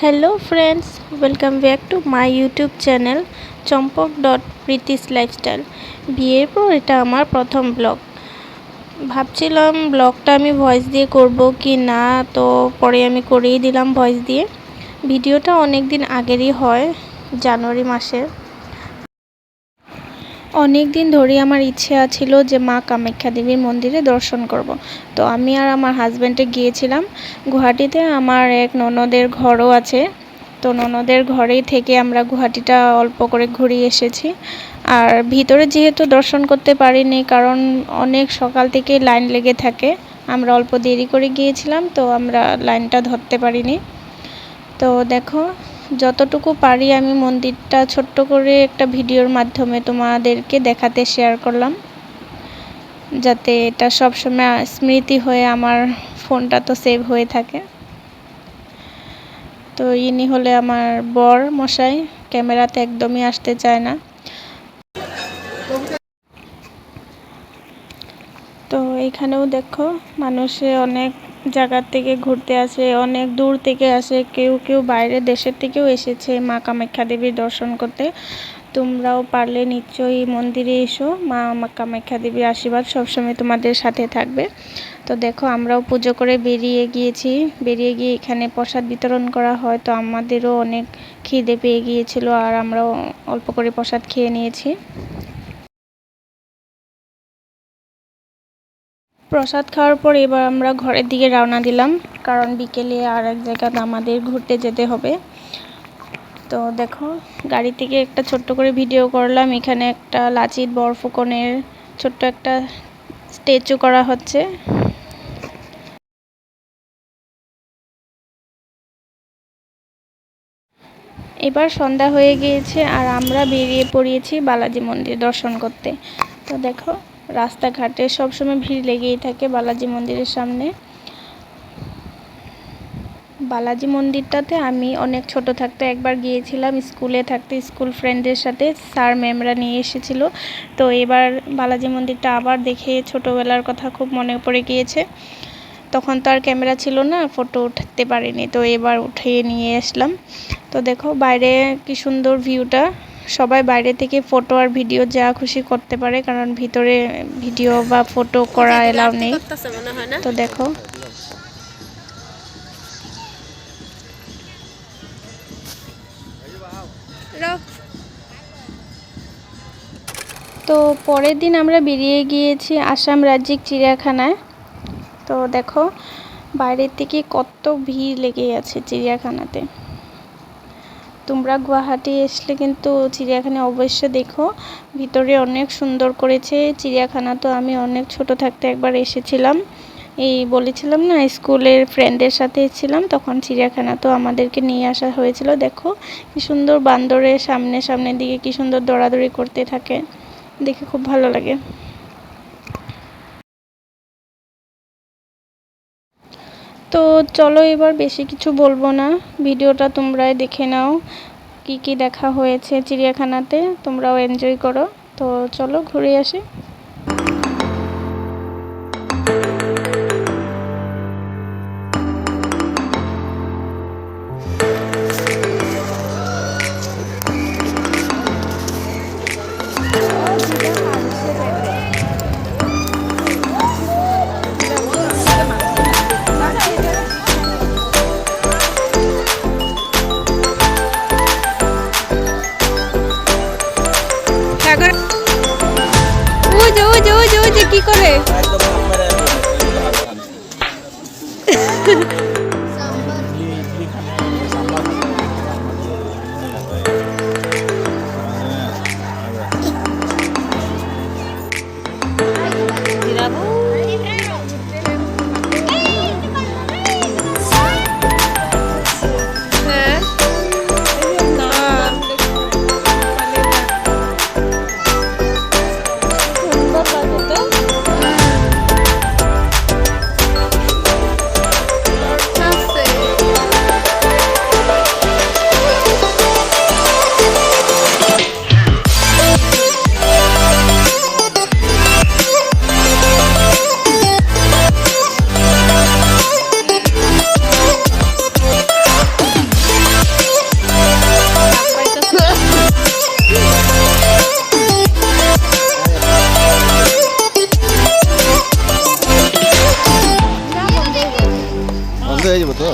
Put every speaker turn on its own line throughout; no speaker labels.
Hello friends, welcome back to my YouTube channel চম্পক.প্রীতিস lifestyle. বিয়ের পর এটা আমার প্রথম ব্লগ। ভাবছিলাম ব্লগটা আমি ভয়েস দিয়ে করব কি না, তো পরে আমি করেই দিলাম ভয়েস দিয়ে। ভিডিওটা অনেক দিন আগেরই হয়, জানুয়ারি মাসে। অনেক দিন ধরেই আমার ইচ্ছে ছিল যে মা কামাখ্যা দেবীর মন্দিরে দর্শন করব। তো আমি আর আমার হাজব্যান্ডে গিয়েছিলাম গুয়াহাটিতে। আমার এক ননদের ঘরও আছে, তো ননদের ঘরেই থেকে আমরা গুয়াহাটিটা অল্প করে ঘুরে এসেছি। আর ভিতরে যেহেতু দর্শন করতে পারিনি, কারণ অনেক সকাল থেকে লাইন লেগে থাকে। আমরা অল্প দেরি করে গিয়েছিলাম, তো আমরা লাইনটা ধরতে পারিনি। তো দেখো, যতটুকু পারি আমি মন্দিরটা ছোট্ট করে একটা ভিডিওর মাধ্যমে তোমাদেরকে দেখাতে শেয়ার করলাম, যাতে এটা সবসময় স্মৃতি হয়ে আমার ফোনটা তো সেভ হয়ে থাকে। তো ইনি হলে আমার বর মশাই, ক্যামেরাতে একদমই আসতে চায় না। তো এখানেও দেখো, মানুষে অনেক জায়গার থেকে ঘুরতে আসে, অনেক দূর থেকে আসে, কেউ কেউ বাইরের দেশের থেকেও এসেছে মা কামাখ্যা দেবীর দর্শন করতে। তোমরাও পারলে নিশ্চয়ই মন্দিরে এসো, মা কামাখ্যা দেবীর আশীর্বাদ সবসময় তোমাদের সাথে থাকবে। তো দেখো, আমরাও পুজো করে বেরিয়ে গিয়ে এখানে প্রসাদ বিতরণ করা হয়। তো আমাদেরও অনেক খিদে পেয়ে গিয়েছিল, আর আমরাও অল্প করে প্রসাদ খেয়ে নিয়েছি। প্রসাদ খাওয়ার পর এবার আমরা ঘরের দিকে রওনা দিলাম, কারণ বিকেলে আর এক জায়গাতে আমাদের ঘুরতে যেতে হবে। তো দেখো, গাড়ি থেকে একটা ছোট্ট করে ভিডিও করলাম। এখানে একটা লাচিত বরফুকনের ছোট্ট একটা স্ট্যাচু করা হচ্ছে। এবার সন্ধ্যা হয়ে গিয়েছে, আর আমরা বেরিয়ে পড়িয়েছি বালাজি মন্দির দর্শন করতে। তো দেখো, রাস্তাঘাটে সবসময় ভিড় লেগেই থাকে বালাজি মন্দিরের সামনে। বালাজি মন্দিরটাতে আমি অনেক ছোট থাকতে একবার গিয়েছিলাম, স্কুলে থাকতে স্কুল ফ্রেন্ডদের সাথে, স্যার ম্যামরা নিয়ে এসেছিল। তো এবার বালাজি মন্দিরটা আবার দেখে ছোটোবেলার কথা খুব মনে পড়ে গিয়েছে। তখন তো আর ক্যামেরা ছিল না, ফটো উঠাতে পারিনি, তো এবার উঠিয়ে নিয়ে আসলাম। তো দেখো বাইরে কি সুন্দর ভিউটা। সবাই বাইরে থেকে ফটো আর ভিডিও যা খুশি করতে পারে, কারণ ভিতরে ভিডিও বা ফটো করা এলাও নেই। তো দেখো, তো পরের দিন আমরা বেরিয়ে গিয়েছি আসাম রাজ্যিক চিড়িয়াখানায়। তো দেখো, বাইরের থেকে কত ভিড় লেগে আছে চিড়িয়াখানাতে। তোমরা গুয়াহাটি আসলে কিন্তু চিড়িয়াখানা অবশ্যই দেখো, ভিতরে অনেক সুন্দর করেছে চিড়িয়াখানা। তো আমি অনেক ছোট থাকতে একবার এসেছিলাম, এই বলেছিলাম না স্কুলের ফ্রেন্ডের সাথে ছিলাম, তখন চিড়িয়াখানা তো আমাদেরকে নিয়ে আসা হয়েছিল। দেখো কি সুন্দর, বান্দরের সামনের দিকে কি সুন্দর দৌড়াদৌড়ি করতে থাকে, দেখে খুব ভালো লাগে। তো চলো, এবার বেশি কিছু বলবো না, ভিডিওটা তোমরাই দেখে নাও কি কি দেখা হয়েছে চিড়িয়াখানাতে, তোমরাও এনজয় করো। তো চলো ঘুরে আসি।
হয়ে যাবো তো।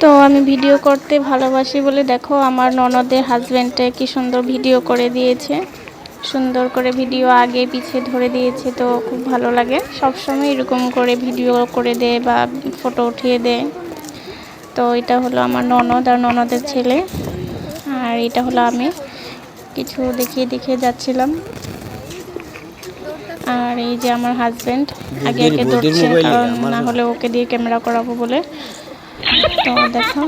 তো আমি ভিডিও করতে ভালোবাসি বলে দেখো আমার ননদের হাজবেন্ডটা কি সুন্দর ভিডিও করে দিয়েছে, সুন্দর করে ভিডিও আগে পিছে ধরে দিয়েছে। তো খুব ভালো লাগে, সবসময় এরকম করে ভিডিও করে দেয় বা ফটো উঠিয়ে দেয়। তো এটা হলো আমার ননদ আর ননদের ছেলে, আর এটা হলো আমি। কিছু দেখিয়ে দেখিয়ে যাচ্ছিলাম। আর এই যে আমার হাজবেন্ড আগে আগে দৌড়ছে, কারণ না হলে ওকে দিয়ে ক্যামেরা করাবো বলে। তো দেখো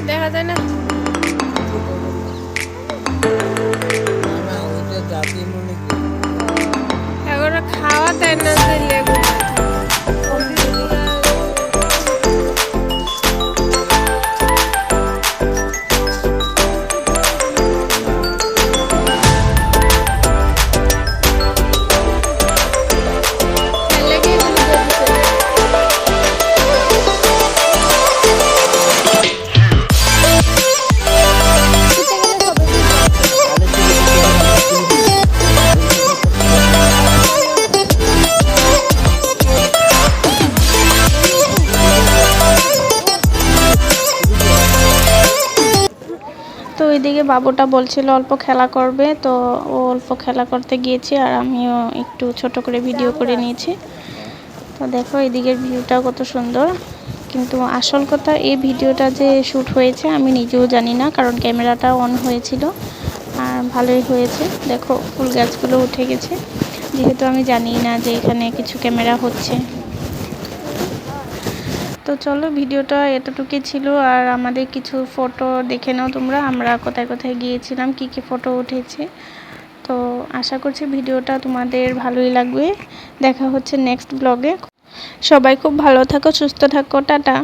দেখা যায় না। এগুলো খাওয়া দেয় না লেবু। তো ওইদিকে বাবুটা বলছিল অল্প খেলা করবে, তো ও অল্প খেলা করতে গিয়েছে আর আমিও একটু ছোট করে ভিডিও করে নিয়েছি। তো দেখো এদিকের ভিউটা কত সুন্দর, কিন্তু আসল কথা এই ভিডিওটা যে শ্যুট হয়েছে আমি নিজেও জানি না, কারণ ক্যামেরাটা অন হয়েছিল আর ভালোই হয়েছে। দেখো ফুল গাছগুলো উঠে গেছে, যেহেতু আমি জানি না যে এখানে কিছু ক্যামেরা হচ্ছে। তো চলো ভিডিওটা এতটুকুই ছিল, আর আমাদের কিছু ফটো দেখে নাও তোমরা, আমরা কোথায় কোথায় গিয়েছিলাম, কি কি ফটো উঠেছে। তো আশা করছি ভিডিওটা তোমাদের ভালোই লাগবে। দেখা হচ্ছে নেক্সট ব্লগে। সবাই খুব ভালো থাকো, সুস্থ থাকো, টাটা।